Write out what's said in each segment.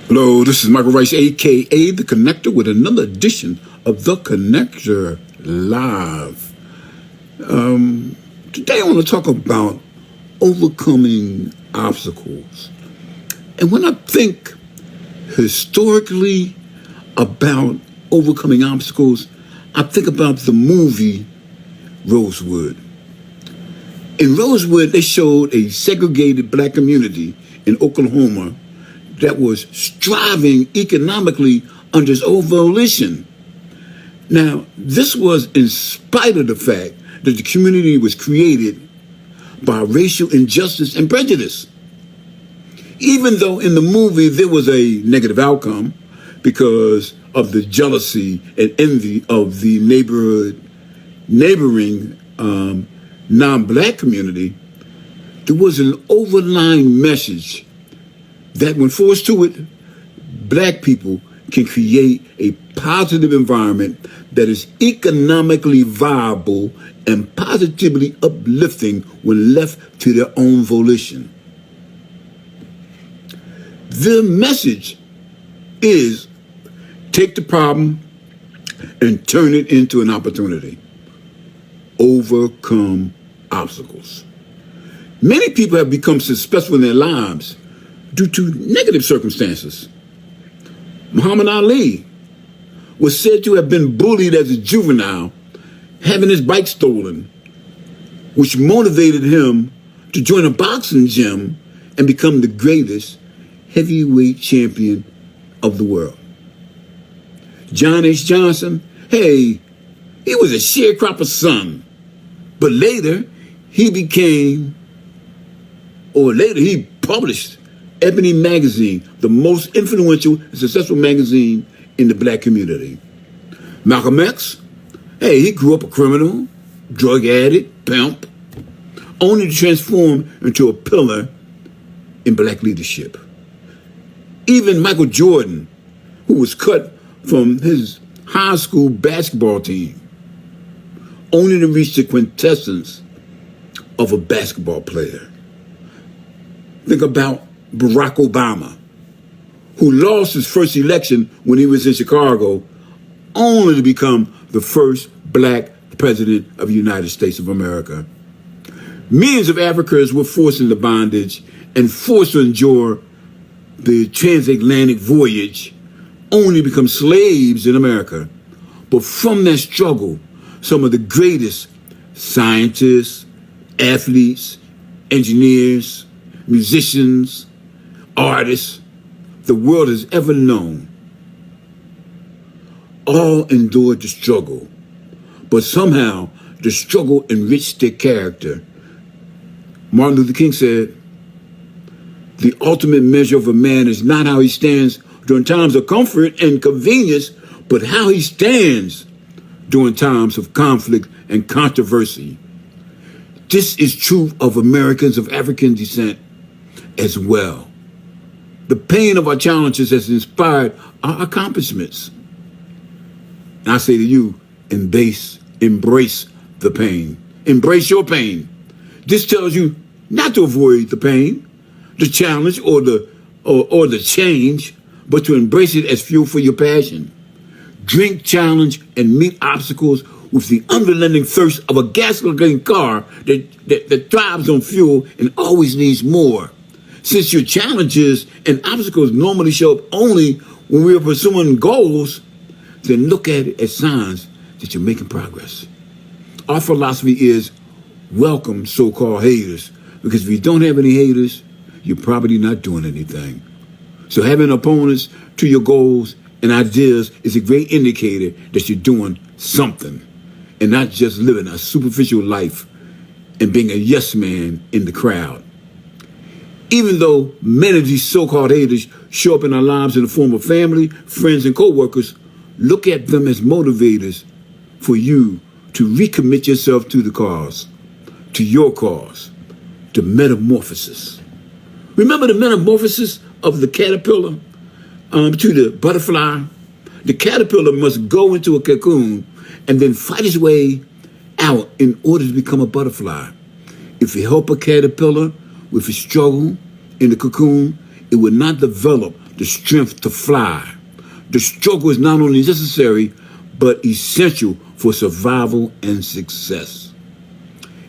Hello, this is Michael Rice, aka The Connector, with another edition of The Connector Live. Today I want to talk about overcoming obstacles. And when I think historically about overcoming obstacles, I think about the movie Rosewood. In Rosewood, they showed a segregated black community in Oklahoma that was striving economically under its own volition. Now, this was in spite of the fact that the community was created by racial injustice and prejudice. Even though in the movie there was a negative outcome because of the jealousy and envy of the neighboring non-black community, there was an overlying message that when forced to it, black people can create a positive environment that is economically viable and positively uplifting when left to their own volition. The message is take the problem and turn it into an opportunity. Overcome obstacles. Many people have become successful in their lives due to negative circumstances. Muhammad Ali was said to have been bullied as a juvenile, having his bike stolen, which motivated him to join a boxing gym and become the greatest heavyweight champion of the world. John H. Johnson, he was a sharecropper's son, but later he published Ebony Magazine, the most influential and successful magazine in the black community. Malcolm X, he grew up a criminal, drug addict, pimp, only to transform into a pillar in black leadership. Even Michael Jordan, who was cut from his high school basketball team, only to reach the quintessence of a basketball player. Think about Barack Obama, who lost his first election when he was in Chicago, only to become the first black president of the United States of America. Millions of Africans were forced into bondage and forced to endure the transatlantic voyage, only to become slaves in America. But from that struggle, some of the greatest scientists, athletes, engineers, musicians, artists the world has ever known all endured the struggle, but somehow the struggle enriched their character. Martin Luther King said, "The ultimate measure of a man is not how he stands during times of comfort and convenience, but how he stands during times of conflict and controversy." This is true of Americans of African descent as well. The pain of our challenges has inspired our accomplishments. And I say to you, embrace the pain. Embrace your pain. This tells you not to avoid the pain, the challenge, or the change, but to embrace it as fuel for your passion. Drink, challenge, and meet obstacles with the unrelenting thirst of a gasoline car that thrives on fuel and always needs more. Since your challenges and obstacles normally show up only when we are pursuing goals, then look at it as signs that you're making progress. Our philosophy is welcome so-called haters, because if you don't have any haters, you're probably not doing anything. So having opponents to your goals and ideas is a great indicator that you're doing something and not just living a superficial life and being a yes man in the crowd. Even though many of these so-called haters show up in our lives in the form of family, friends, and co-workers, look at them as motivators for you to recommit yourself to the cause, to your cause, to metamorphosis. Remember the metamorphosis of the caterpillar to the butterfly? The caterpillar must go into a cocoon and then fight his way out in order to become a butterfly. If you help a caterpillar with its struggle in the cocoon, it will not develop the strength to fly. The struggle is not only necessary, but essential for survival and success.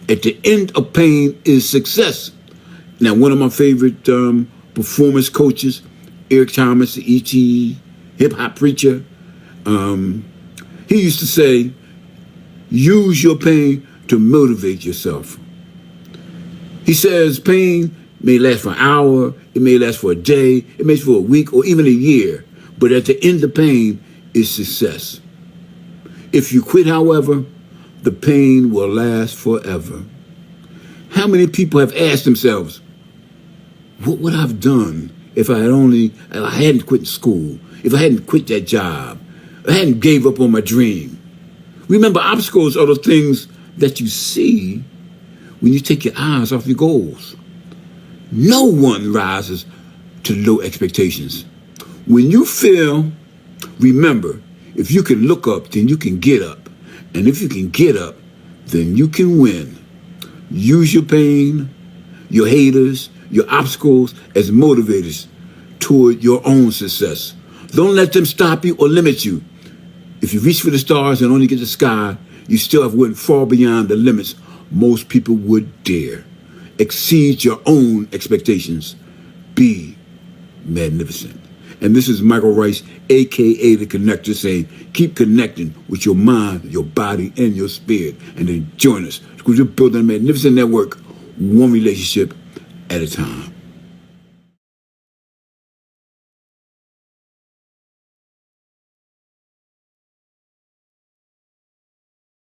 At the end of pain is success. Now, one of my favorite performance coaches, Eric Thomas, the E.T. hip-hop preacher, he used to say, use your pain to motivate yourself. He says pain may last for an hour, it may last for a day, it may last for a week or even a year, but at the end of pain is success. If you quit, however, the pain will last forever. How many people have asked themselves, what would I have done if I hadn't quit school, if I hadn't quit that job, I hadn't gave up on my dream? Remember, obstacles are the things that you see when you take your eyes off your goals. No one rises to low expectations. When you fail, remember, if you can look up, then you can get up. And if you can get up, then you can win. Use your pain, your haters, your obstacles as motivators toward your own success. Don't let them stop you or limit you. If you reach for the stars and only get the sky, you still have went far beyond the limits most people would dare. Exceed your own expectations. Be magnificent. And this is Michael Rice, a.k.a. The Connector, saying, keep connecting with your mind, your body, and your spirit. And then join us, because we're building a magnificent network, one relationship at a time.